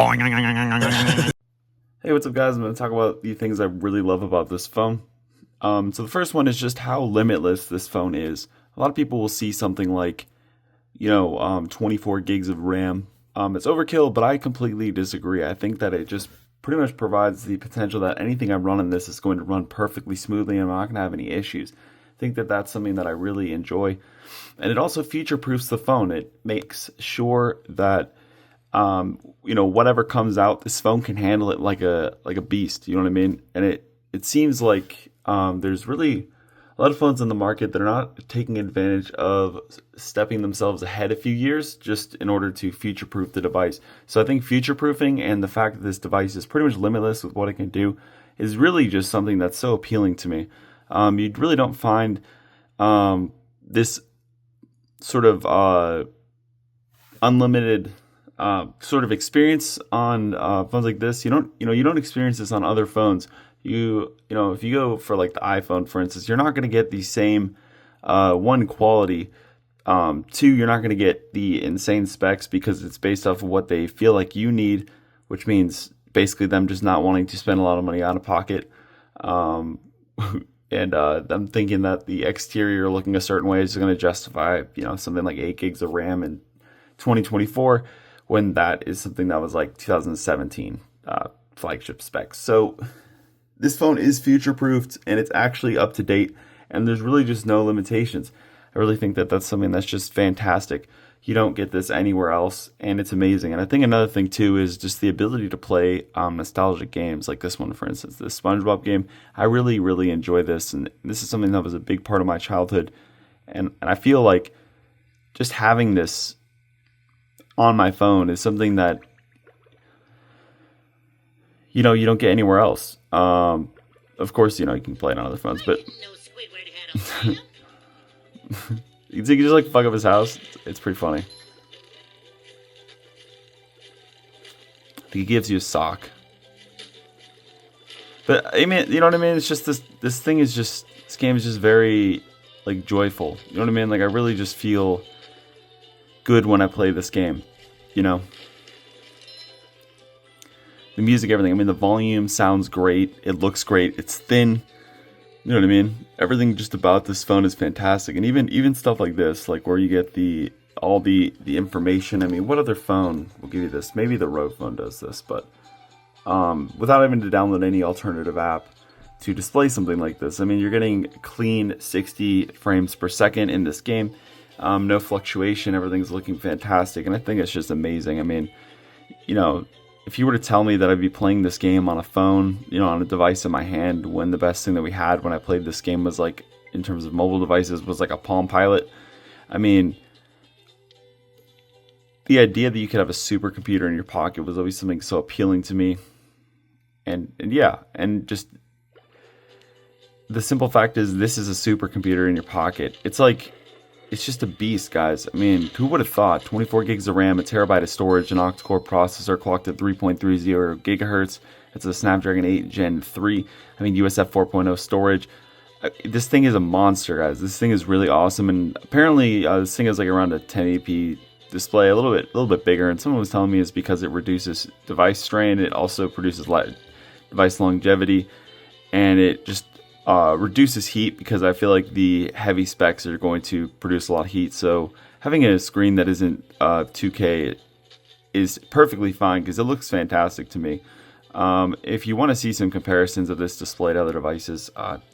Hey, what's up, guys? I'm going to talk about the things I really love about this phone. So the first one is just how limitless this phone is. A lot of people will see something like, 24 gigs of RAM. It's overkill, but I completely disagree. I think that it just pretty much provides the potential that anything I run in this is going to run perfectly smoothly and I'm not going to have any issues. I think that that's something that I really enjoy. And it also future-proofs the phone. It makes sure that whatever comes out, this phone can handle it like a beast. You know what I mean? And it seems like there's really a lot of phones on the market that are not taking advantage of stepping themselves ahead a few years just in order to future-proof the device. So I think future-proofing and the fact that this device is pretty much limitless with what it can do is really just something that's so appealing to me. You really don't find this sort of unlimited sort of experience on phones like this. You don't experience this on other phones. If you go for like the iPhone, for instance, you're not going to get the same one quality. Two, you're not going to get the insane specs because it's based off of what they feel like you need, which means basically them just not wanting to spend a lot of money out of pocket. And I'm thinking that the exterior looking a certain way is going to justify, something like 8 gigs of RAM in 2024, when that is something that was like 2017 flagship specs. So this phone is future-proofed and it's actually up to date, and there's really just no limitations. I really think that that's something that's just fantastic. You don't get this anywhere else, and it's amazing. And I think another thing too is just the ability to play nostalgic games like this one, for instance, the SpongeBob game. I really, really enjoy this, and this is something that was a big part of my childhood. And I feel like just having this on my phone is something that you don't get anywhere else. Of course, you can play it on other phones, but you can just like fuck up his house. It's pretty funny. I think he gives you a sock. But I mean, you know what I mean? It's just this game is just very like joyful. You know what I mean? Like I really just feel good when I play this game. The music, everything. I mean, the volume sounds great. It looks great. It's thin. You know what I mean? Everything just about this phone is fantastic. And even stuff like this, like where you get all the information. I mean, what other phone will give you this? Maybe the Rode phone does this, but without having to download any alternative app to display something like this. I mean, you're getting clean 60 frames per second in this game. No fluctuation. Everything's looking fantastic. And I think it's just amazing. I mean, if you were to tell me that I'd be playing this game on a phone, on a device in my hand, when the best thing that we had when I played this game was like, in terms of mobile devices, was like a Palm Pilot. I mean, the idea that you could have a supercomputer in your pocket was always something so appealing to me. And just the simple fact is this is a supercomputer in your pocket. It's just a beast, guys. I mean, who would have thought? 24 gigs of RAM, a terabyte of storage, an octa-core processor clocked at 3.30 gigahertz. It's a Snapdragon 8 Gen 3. I mean, USF 4.0 storage. This thing is a monster, guys. This thing is really awesome. And apparently, this thing is like around a 1080p display, a little bit bigger. And someone was telling me it's because it reduces device strain. It also produces device longevity, and it just reduces heat, because I feel like the heavy specs are going to produce a lot of heat. So having a screen that isn't 2K is perfectly fine, because it looks fantastic to me. If you want to see some comparisons of this display to other devices,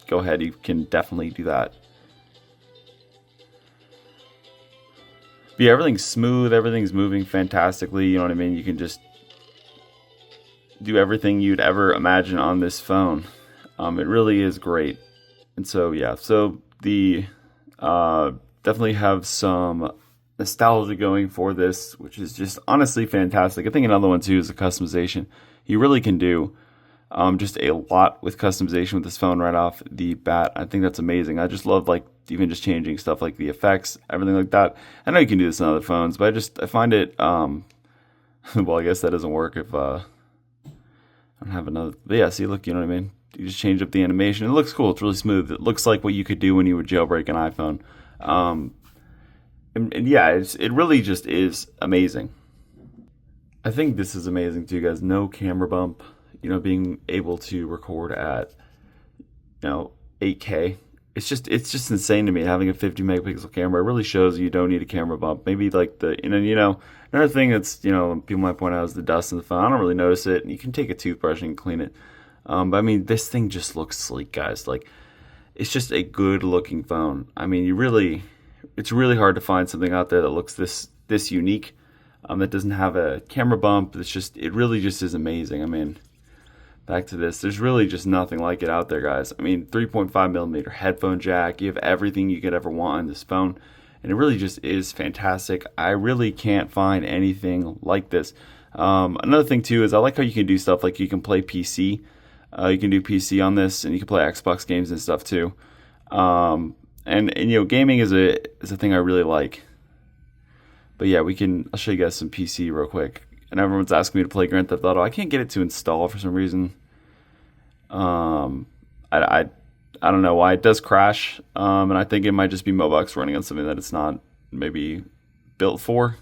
go ahead. You can definitely do that. But yeah, everything's smooth. Everything's moving fantastically. You know what I mean? You can just do everything you'd ever imagine on this phone. It really is great. And so, yeah, the definitely have some nostalgia going for this, which is just honestly fantastic. I think another one too is the customization. You really can do just a lot with customization with this phone right off the bat. I think that's amazing. I just love like even just changing stuff like the effects, everything like that. I know you can do this on other phones, but I find it well, I guess that doesn't work if I don't have another. But yeah, see, look, you know what I mean? You just change up the animation. It looks cool. It's really smooth. It looks like what you could do when you would jailbreak an iPhone. And yeah, it really just is amazing. I think this is amazing too, guys. No camera bump. Being able to record at 8K. It's just insane to me having a 50 megapixel camera. It really shows you don't need a camera bump. Maybe like another thing that's people might point out is the dust in the phone. I don't really notice it. You can take a toothbrush and clean it. But I mean, this thing just looks sleek, guys. Like it's just a good looking phone. I mean, it's really hard to find something out there that looks this unique. That doesn't have a camera bump. It really just is amazing. I mean, back to this, there's really just nothing like it out there, guys. I mean, 3.5 millimeter headphone jack. You have everything you could ever want on this phone, and it really just is fantastic. I really can't find anything like this. Another thing too is I like how you can do stuff like you can play PC. You can do PC on this, and you can play Xbox games and stuff too. And gaming is a thing I really like. But yeah, I'll show you guys some PC real quick. And everyone's asking me to play Grand Theft Auto. I can't get it to install for some reason. I don't know why it does crash. And I think it might just be Mobox running on something that it's not maybe built for.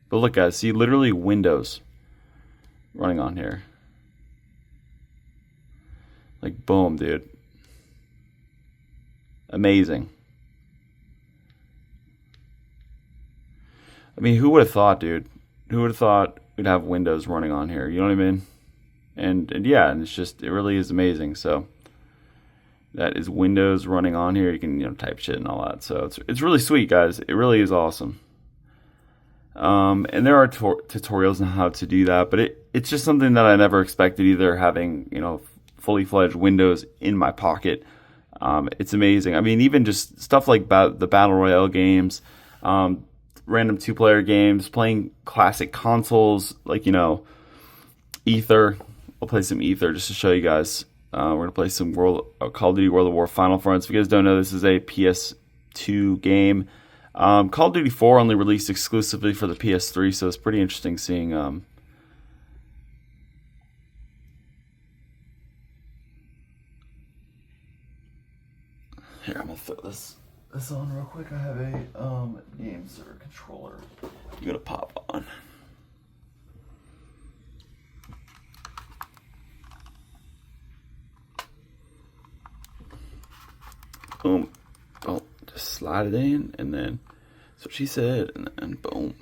But look, guys, see literally Windows running on here. Like, boom, dude. Amazing. I mean, who would have thought, dude? Who would have thought we'd have Windows running on here? You know what I mean? And yeah, and it really is amazing. So that is Windows running on here. You can type shit and all that. So it's really sweet, guys. It really is awesome. And there are tutorials on how to do that, but it's just something that I never expected either, having fully fledged Windows in my pocket. It's amazing. I mean, even just stuff like the Battle Royale games, random 2-player games, playing classic consoles like Ether. I'll play some Ether just to show you guys. We're gonna play some Call of Duty World of War Final Fronts. If you guys don't know, this is a PS2 game. Call of Duty 4 only released exclusively for the PS3, so it's pretty interesting seeing. Here, I'm gonna throw this on real quick. I have a game server controller. I'm gonna pop on. Boom. Oh, just slide it in, and then that's what she said, and then boom.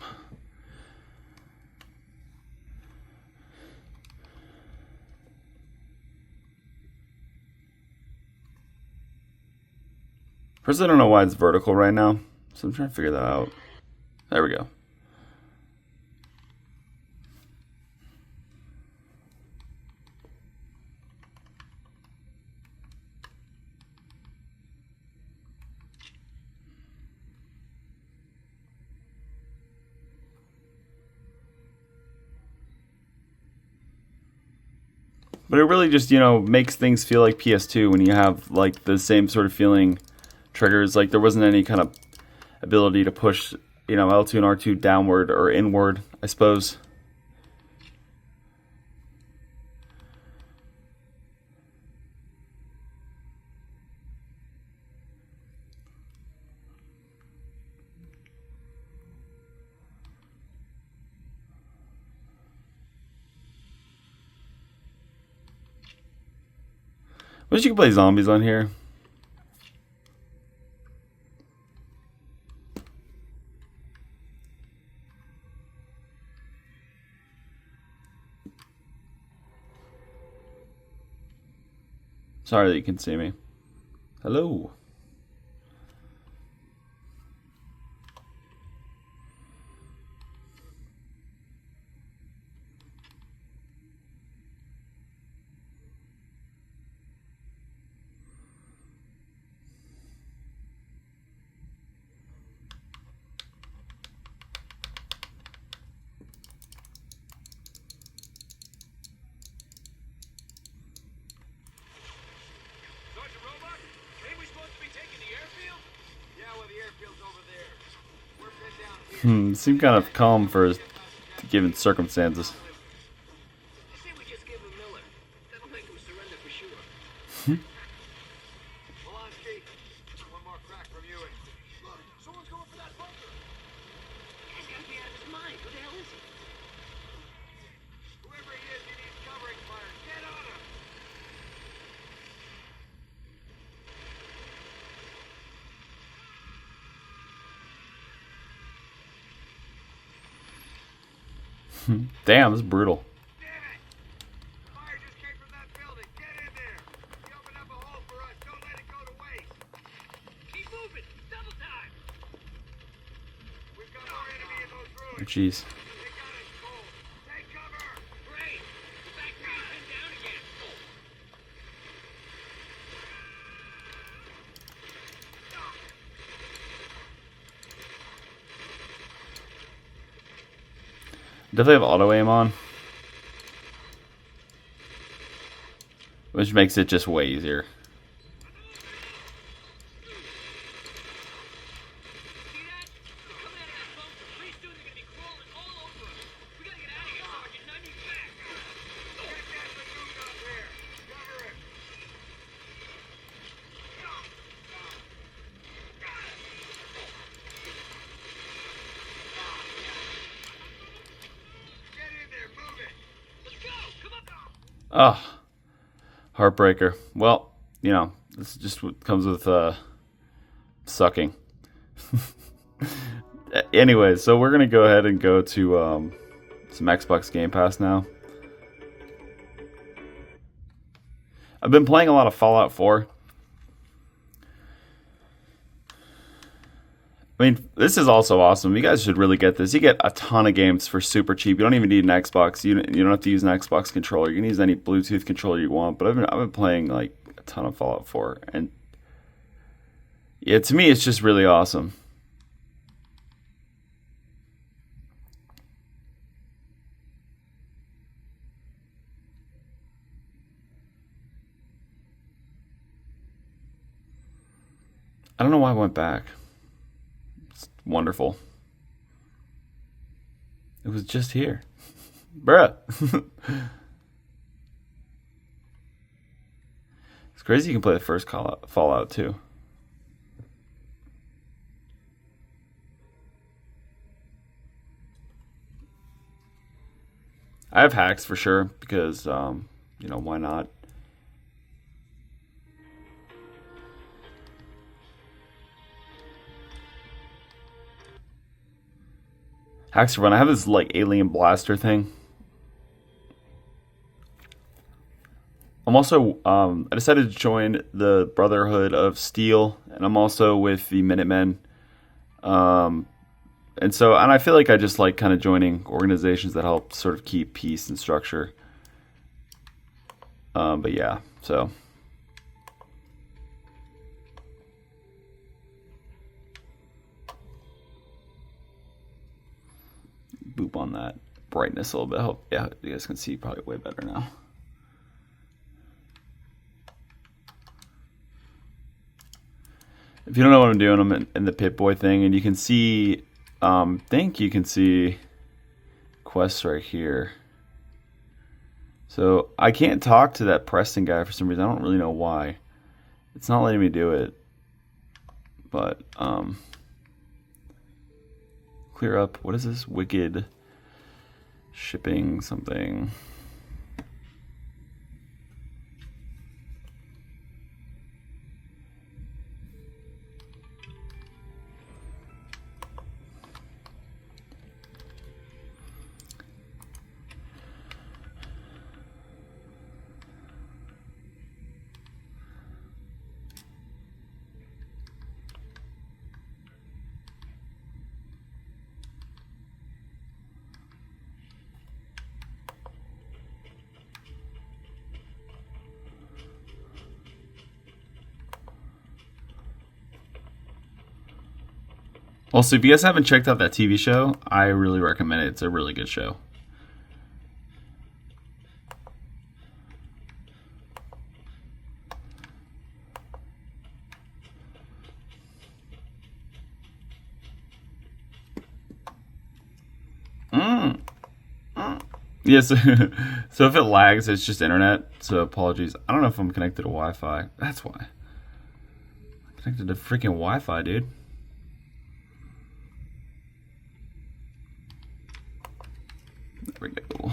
First, I don't know why it's vertical right now, so I'm trying to figure that out. There we go. But it really just, makes things feel like PS2 when you have like the same sort of feeling triggers. Like there wasn't any kind of ability to push, L2 and R2 downward or inward, I suppose. Wish you could play zombies on here. Sorry that you can see me. Hello. Seemed kind of calm for given circumstances. Polanski, one more crack from you. Look, someone's going for that bunker. Guy's gotta be out of his mind. Who the hell is he? Whoever he is, he needs covering fire. Get on him. Damn, this is brutal. Damn it! Fire just came from that building. Get in there. He opened up a hole for us. Don't let it go to waste. Keep moving. Double time. We've got more enemy in those Oh, ruins. jeez. They got us cold. Take cover. Great. The back being pinned down again. Definitely have auto aim on, which makes it just way easier. See that? They're coming out of that bunker. Pretty soon they're gonna be crawling all over us. We gotta get out of here, Sergeant. None of you back. Get that platoon up here. Cover him. Get in there. Move it. Let's go. Come on. Ah, heartbreaker. Well, you know, this is just what comes with sucking. Anyway, so we're gonna go ahead and go to some Xbox Game Pass now. I've been playing a lot of Fallout 4. I mean, this is also awesome. You guys should really get this. You get a ton of games for super cheap. You don't even need an Xbox. You don't have to use an Xbox controller. You can use any Bluetooth controller you want. But I've been playing like a ton of Fallout 4, and yeah, to me, it's just really awesome. I don't know why I went back. It's wonderful. It was just here. Bruh. It's crazy you can play the first Fallout too. I have hacks for sure because, why not? Hacks for fun. I have this like alien blaster thing. I'm also I decided to join the Brotherhood of Steel, and I'm also with the Minutemen. And I feel like I just like kind of joining organizations that help sort of keep peace and structure. But yeah, so boop on that brightness a little bit. Hope, yeah, you guys can see probably way better now. If you don't know what I'm doing, I'm in the Pip-Boy thing, and you can see, think you can see quests right here. So I can't talk to that Preston guy for some reason. I don't really know why. It's not letting me do it. But, clear up, what is this? Wicked shipping something. Also, if you guys haven't checked out that TV show, I really recommend it. It's a really good show. Yes. So if it lags, it's just internet. So apologies. I don't know if I'm connected to Wi-Fi. That's why. I'm connected to freaking Wi-Fi, dude. There we go.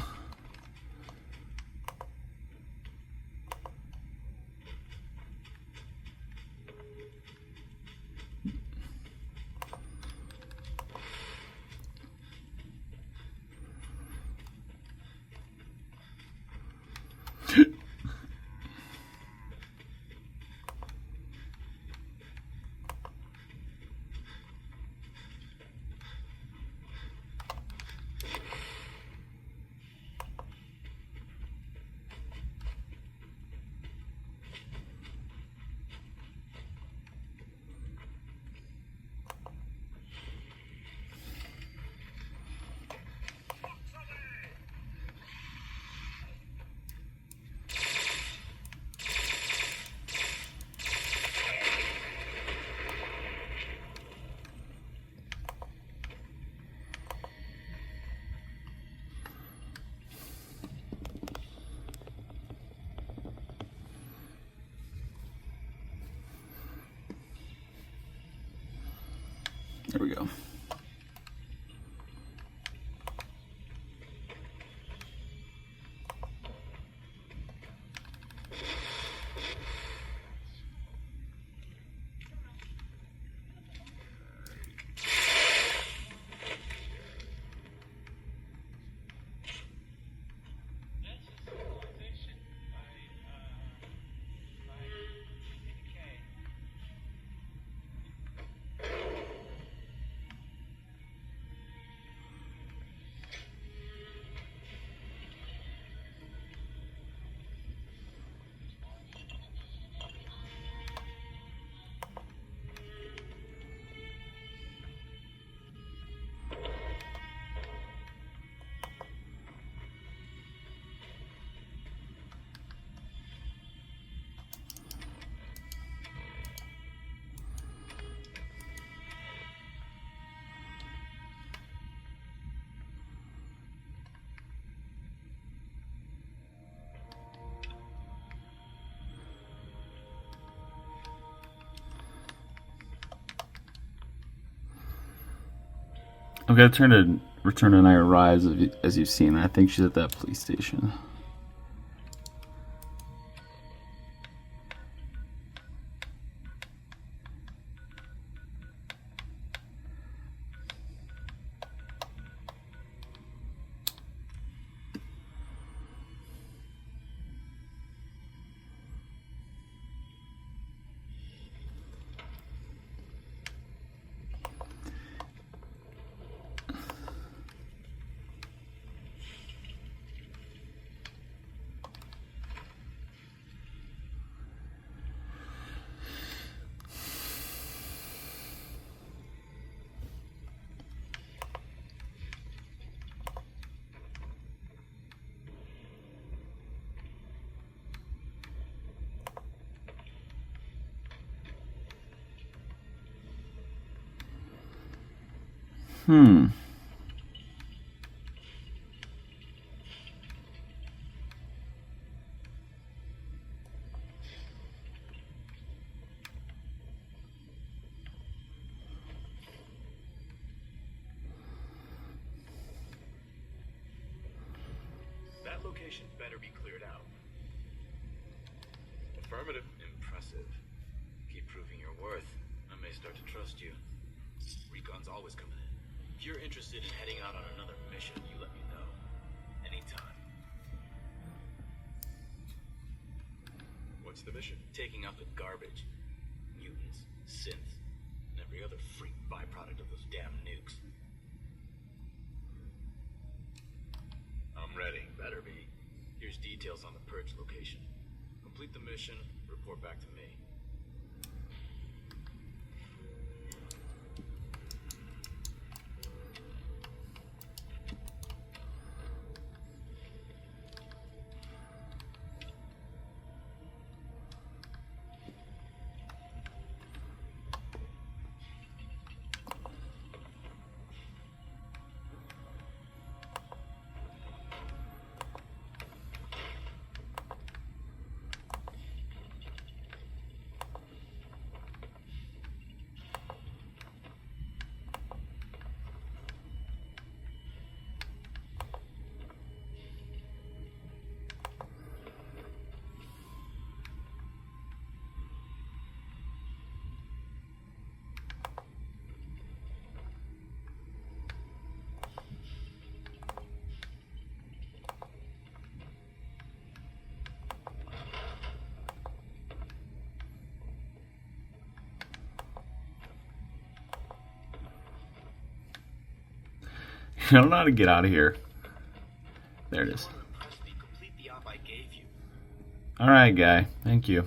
There we go. I'm gonna return to Night Rise as you've seen. I think she's at that police station. Hmm. That location better be cleared out. Affirmative. Impressive. Keep proving your worth. I may start to trust you. Recon's always coming in. If you're interested in heading out on another mission, you let me know. Anytime. What's the mission? Taking out the garbage. Mutants, synths, and every other freak byproduct of those damn nukes. I'm ready. Better be. Here's details on the purge location. Complete the mission, report back to me. I don't know how to get out of here. There it is. Press me, complete the op I gave you. Alright, guy. Thank you.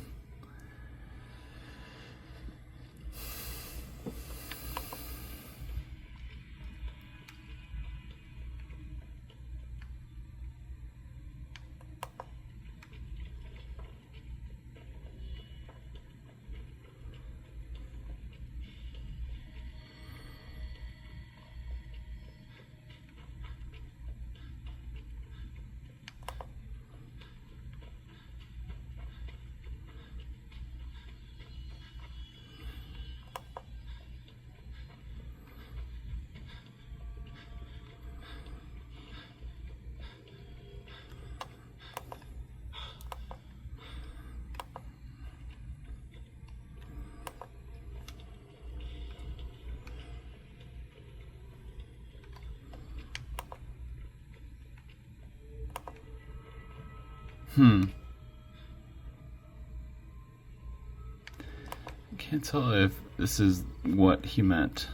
Can't tell if this is what he meant.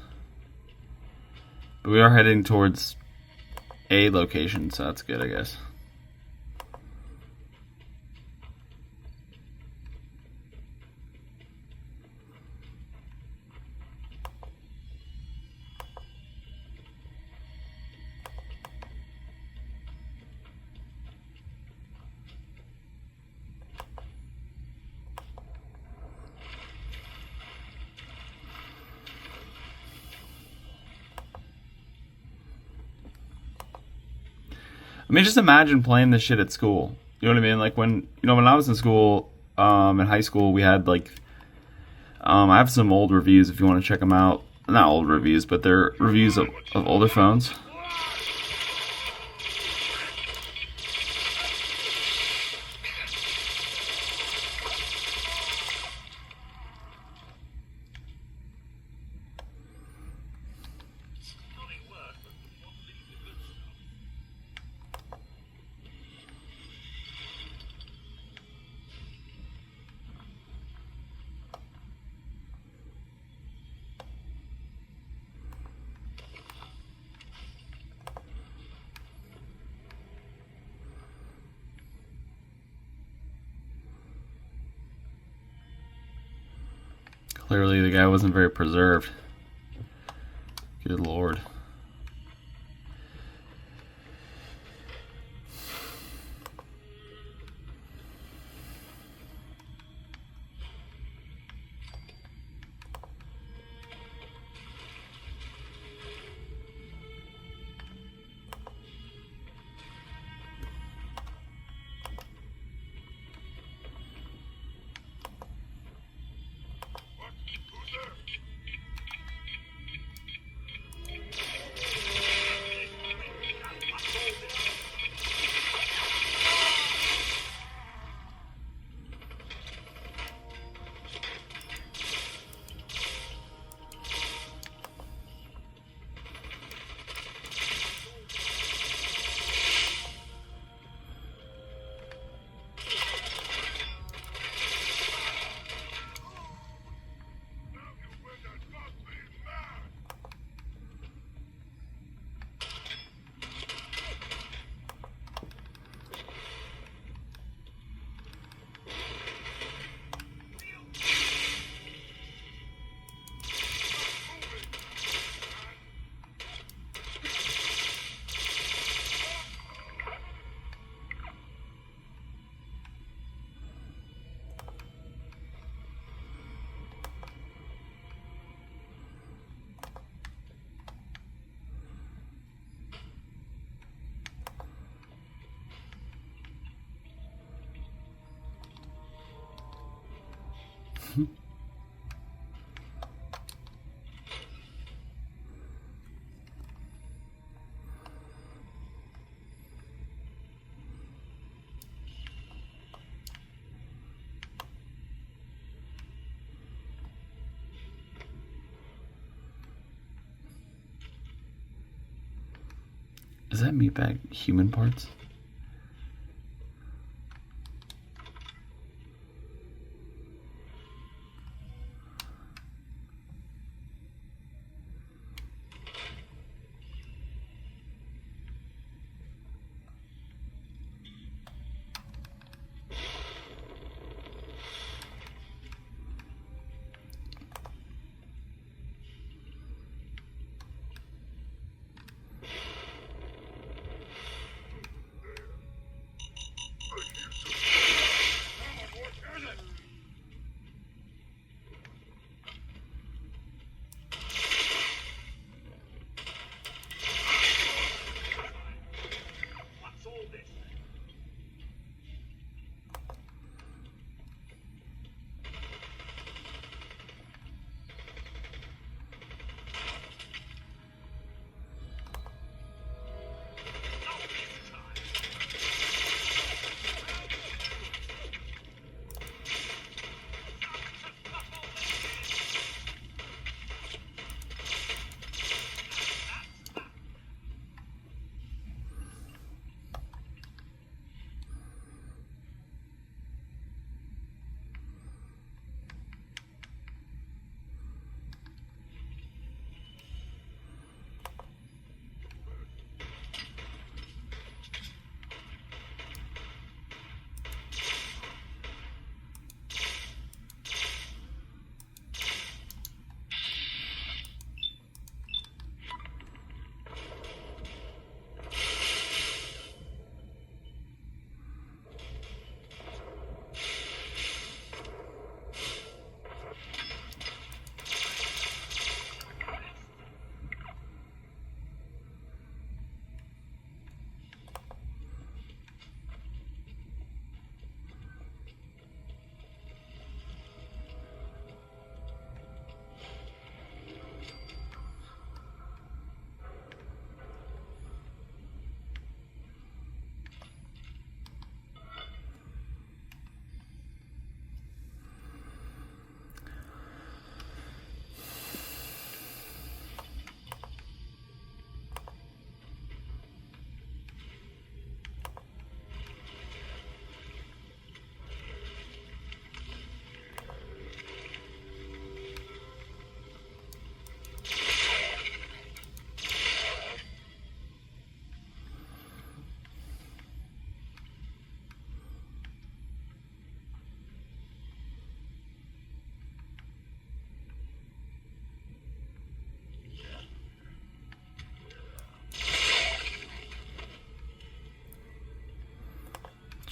But we are heading towards a location, so that's good, I guess. I mean, just imagine playing this shit at school. You know what I mean? Like when when I was in school, in high school, we had like, I have some old reviews if you want to check them out. Not old reviews, but they're reviews of older phones. Clearly, the guy wasn't very preserved. Good lord. Is that meatbag human parts?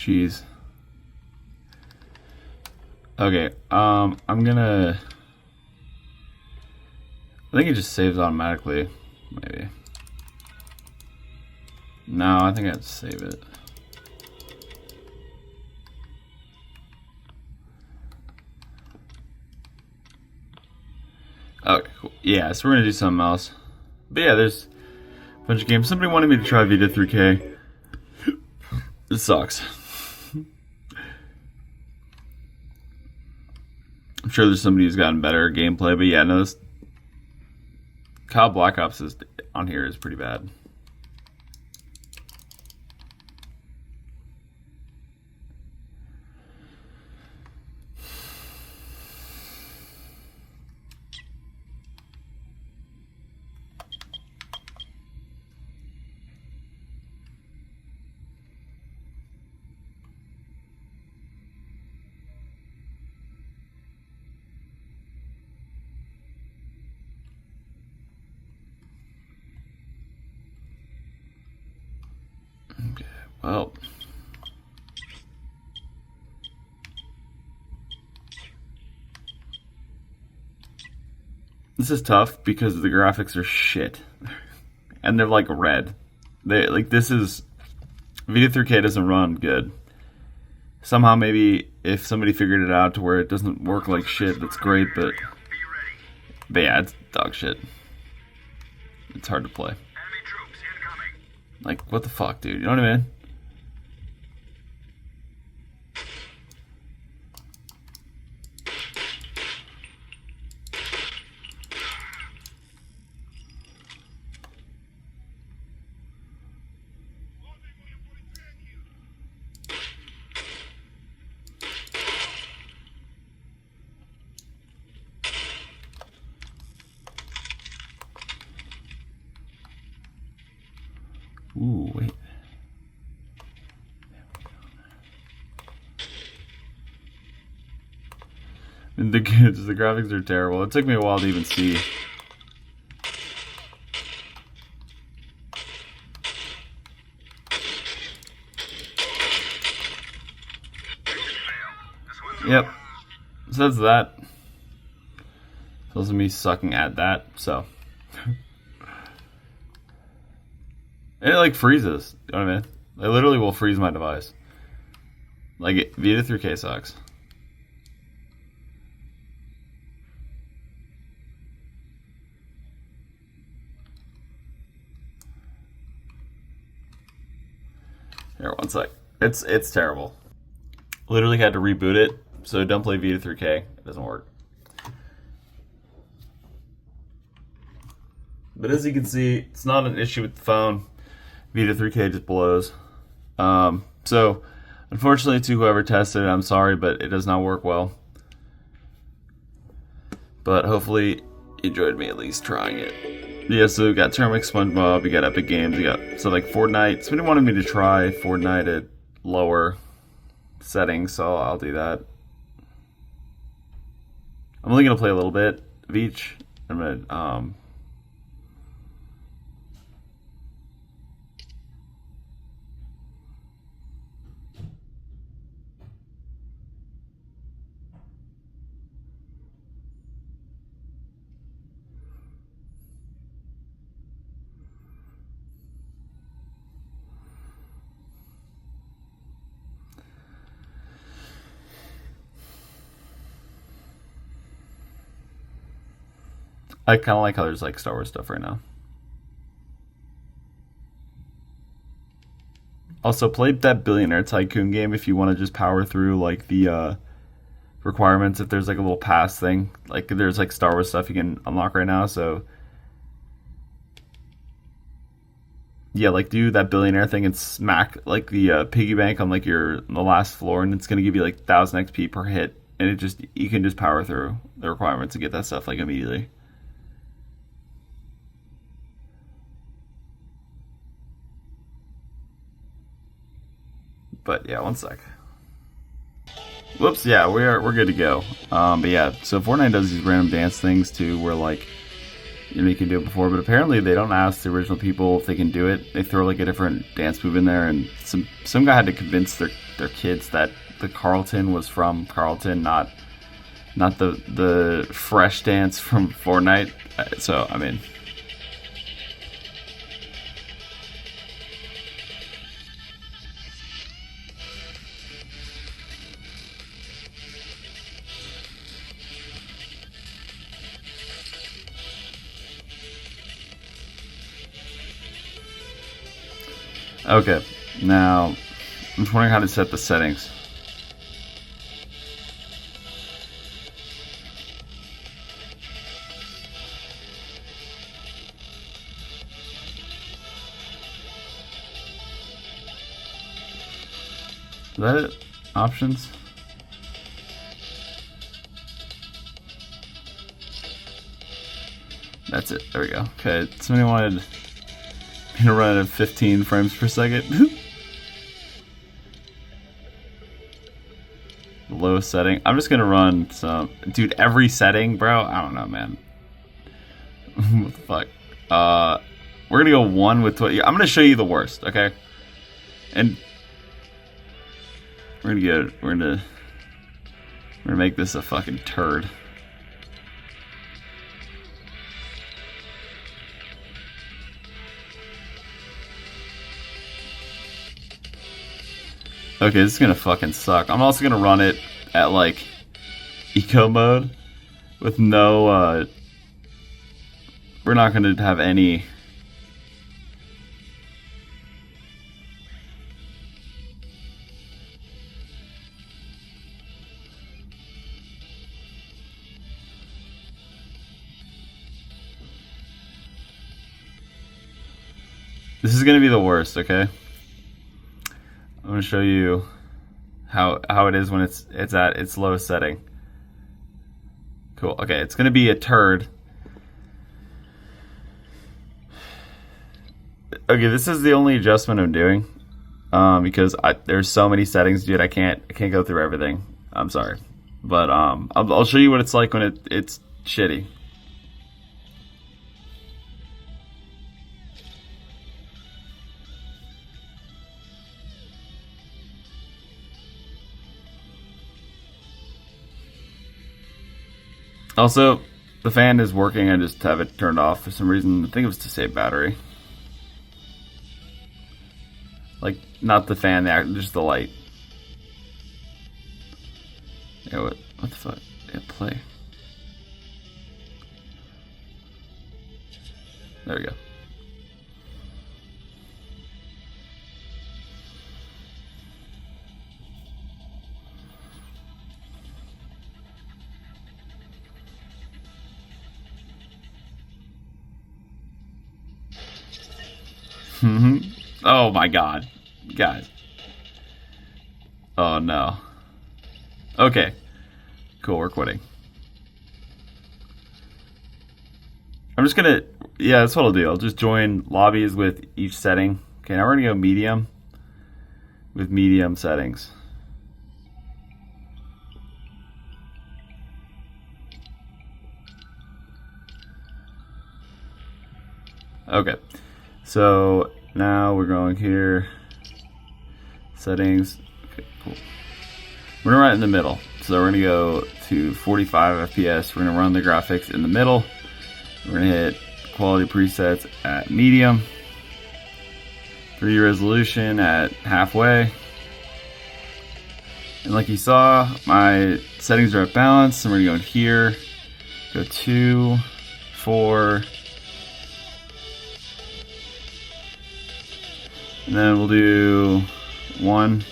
Jeez. Okay, I'm gonna... I think it just saves automatically, maybe. No, I think I have to save it. Okay, cool. Yeah, so we're gonna do something else. But yeah, there's a bunch of games. Somebody wanted me to try Vita 3K. It sucks. I'm sure there's somebody who's gotten better gameplay, but yeah, no, this COD Black Ops is on here is pretty bad. Okay, well. This is tough because the graphics are shit. And they're like red. This is Vita 3K doesn't run good. Somehow maybe if somebody figured it out to where it doesn't work like shit, that's great, but yeah, it's dog shit. It's hard to play. Like, what the fuck, dude? You know what I mean? Ooh, wait. And the graphics are terrible. It took me a while to even see. Yep. So that's that. Those are me sucking at that, so. And it like freezes. You know what I mean? I literally will freeze my device. Like, Vita 3K sucks. Here, one sec. It's terrible. Literally had to reboot it, so don't play Vita 3K. It doesn't work. But as you can see, it's not an issue with the phone. Vita 3K just blows. So, unfortunately, to whoever tested it, I'm sorry, but it does not work well. But hopefully, you enjoyed me at least trying it. Yeah, so we got Turmeric, SpongeBob, we got Epic Games, we got so like Fortnite. Somebody wanted me to try Fortnite at lower settings, so I'll do that. I'm only gonna play a little bit of each. I'm gonna I kind of like how there's like Star Wars stuff right now. Also, play that Billionaire Tycoon game if you want to just power through like the requirements. If there's like a little pass thing, like there's like Star Wars stuff you can unlock right now. So yeah, like do that Billionaire thing and smack like the piggy bank on like the last floor, and it's gonna give you like 1,000 XP per hit, and you can just power through the requirements to get that stuff like immediately. But yeah, one sec. Whoops, yeah, we're good to go. But yeah, so Fortnite does these random dance things too, where like you can do it before, but apparently they don't ask the original people if they can do it. They throw like a different dance move in there, and some guy had to convince their kids that the Carlton was from Carlton, not the fresh dance from Fortnite. So I mean, okay. Now I'm just wondering how to set the settings. Is that it? Options? That's it. There we go. Okay, somebody wanted me to run at 15 frames per second. Low setting. I'm just gonna run some... Dude, every setting, bro? I don't know, man. What the fuck? We're gonna go 1 with 20. I'm gonna show you the worst, okay? And... We're gonna make this a fucking turd. Okay, this is gonna fucking suck. I'm also gonna run it at like eco mode with no we're not gonna have any. This is gonna be the worst, okay? I'm gonna show you how it is when it's at its lowest setting. Cool. Okay, it's gonna be a turd. Okay, this is the only adjustment I'm doing, because there's so many settings, dude. I can't go through everything. I'm sorry, but I'll show you what it's like when it's shitty. Also, the fan is working. I just have it turned off for some reason. I think it was to save battery. Like, not the fan, just the light. Yeah, what the fuck? Yeah, play. There we go. Oh my god. Guys. Oh no. Okay. Cool, we're quitting. I'm just gonna... Yeah, that's what I'll do. I'll just join lobbies with each setting. Okay, now we're gonna go medium. With medium settings. Okay. So now we're going here, settings. Okay, cool. We're gonna run it in the middle. So we're gonna go to 45 FPS. We're gonna run the graphics in the middle. We're gonna hit quality presets at medium. 3D resolution at halfway. And like you saw, my settings are at balance. So we're gonna go in here, go 2, 4. And then we'll do 1.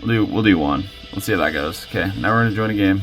We'll do 1. Let's see how that goes. Okay, now we're gonna join a game.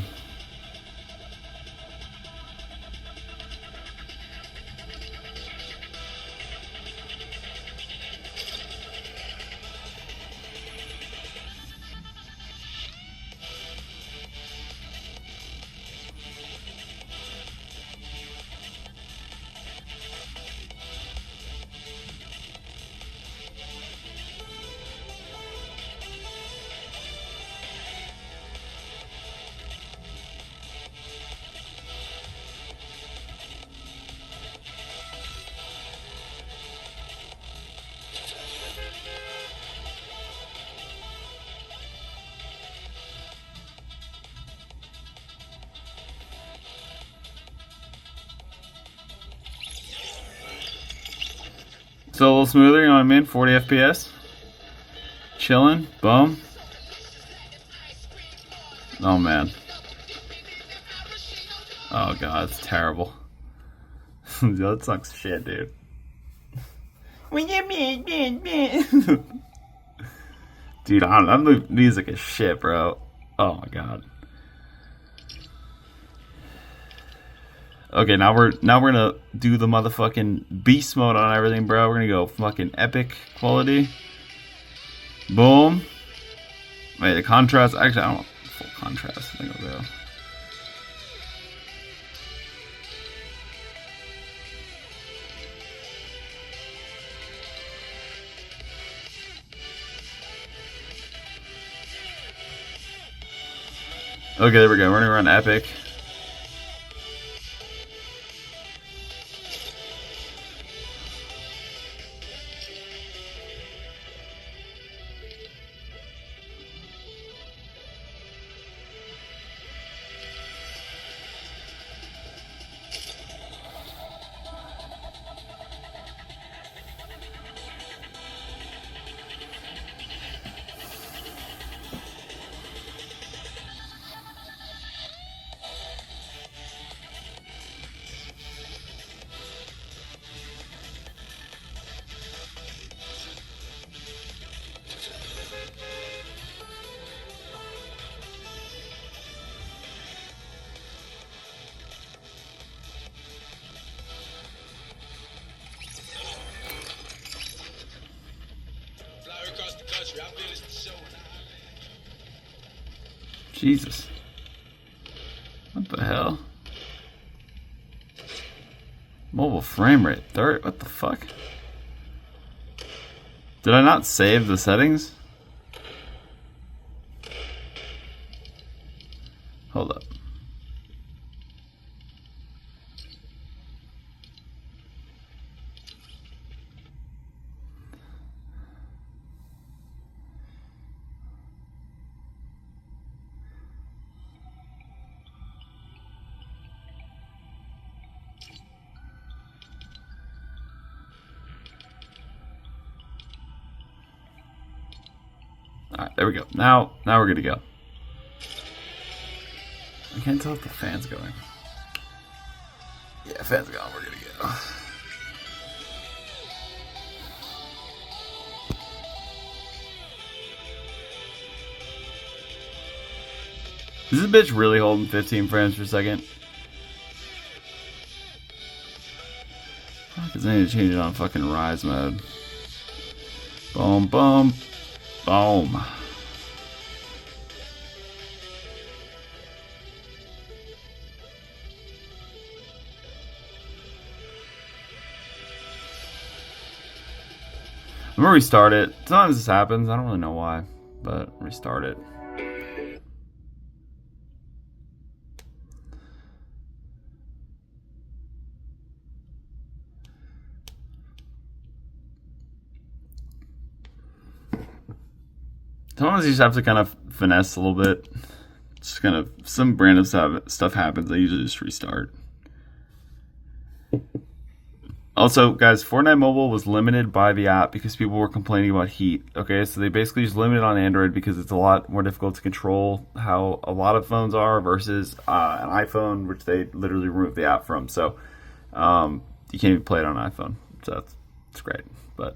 Still a little smoother, you know what I mean? 40 FPS. Chilling. Boom. Oh man. Oh god, it's terrible. That sucks shit, dude. Dude, I don't know. That music is shit, bro. Oh my god. Okay, now we're gonna do the motherfucking beast mode on everything, bro. We're gonna go fucking epic quality. Boom. Wait, the contrast. Actually, I don't want full contrast. I think I'll go. Okay, there we go. We're gonna run epic. Jesus. What the hell? Mobile frame rate 30. What the fuck? Did I not save the settings? Hold up. Alright, there we go. Now we're good to go. I can't tell if the fan's going. Yeah, fan's going. We're good to go. Is this bitch really holding 15 frames per second? Because I need to change it on fucking rise mode. Boom, boom, boom. I'm gonna restart it. Sometimes this happens. I don't really know why, but restart it. Sometimes you just have to kind of finesse a little bit. Just kind of some random stuff happens. I usually just restart. Also, guys, Fortnite Mobile was limited by the app because people were complaining about heat. Okay, so they basically just limited on Android because it's a lot more difficult to control how a lot of phones are versus an iPhone, which they literally removed the app from. So you can't even play it on an iPhone. So it's great, but.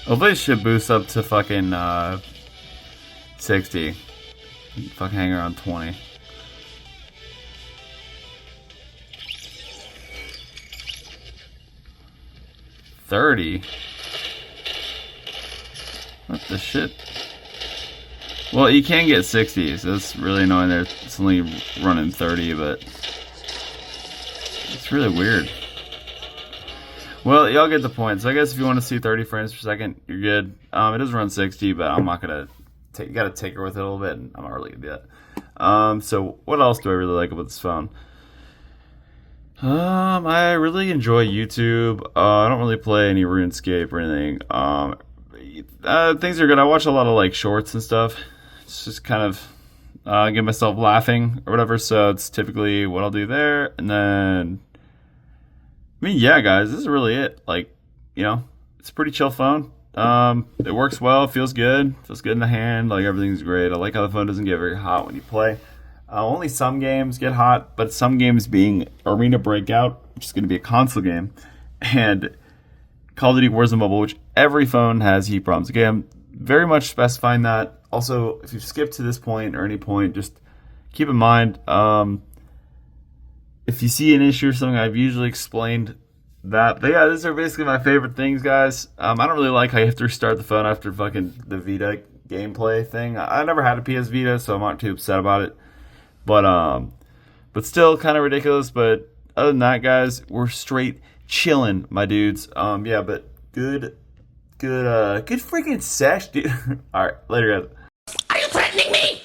Hopefully it should boost up to fucking 60. Fucking hang around 20. $30? What the shit? Well, you can get 60, so that's really annoying there. It's only running 30, but it's really weird. Well, y'all get the point. So I guess if you want to see 30 frames per second, you're good. It does run 60, but I'm not gonna take. You gotta take her with it a little bit, and I'm not really gonna do that. So what else do I really like about this phone? I really enjoy YouTube. I don't really play any RuneScape or anything. Things are good. I watch a lot of like shorts and stuff. It's just kind of get myself laughing or whatever. So it's typically what I'll do there, and then I mean, yeah, guys, this is really it. Like, you know, it's a pretty chill phone. It works well, feels good in the hand. Like everything's great. I like how the phone doesn't get very hot when you play. Only some games get hot, but some games being Arena Breakout, which is going to be a console game, and Call of Duty Warzone Mobile, which every phone has heat problems. Okay, I'm very much specifying that. Also, if you've skipped to this point or any point, just keep in mind, if you see an issue or something, I've usually explained that. But yeah, these are basically my favorite things, guys. I don't really like how you have to restart the phone after fucking the Vita gameplay thing. I never had a PS Vita, so I'm not too upset about it. But still kind of ridiculous. But other than that, guys, we're straight chilling, my dudes. Yeah, but good freaking sesh, dude. All right, later, guys. Are you threatening me?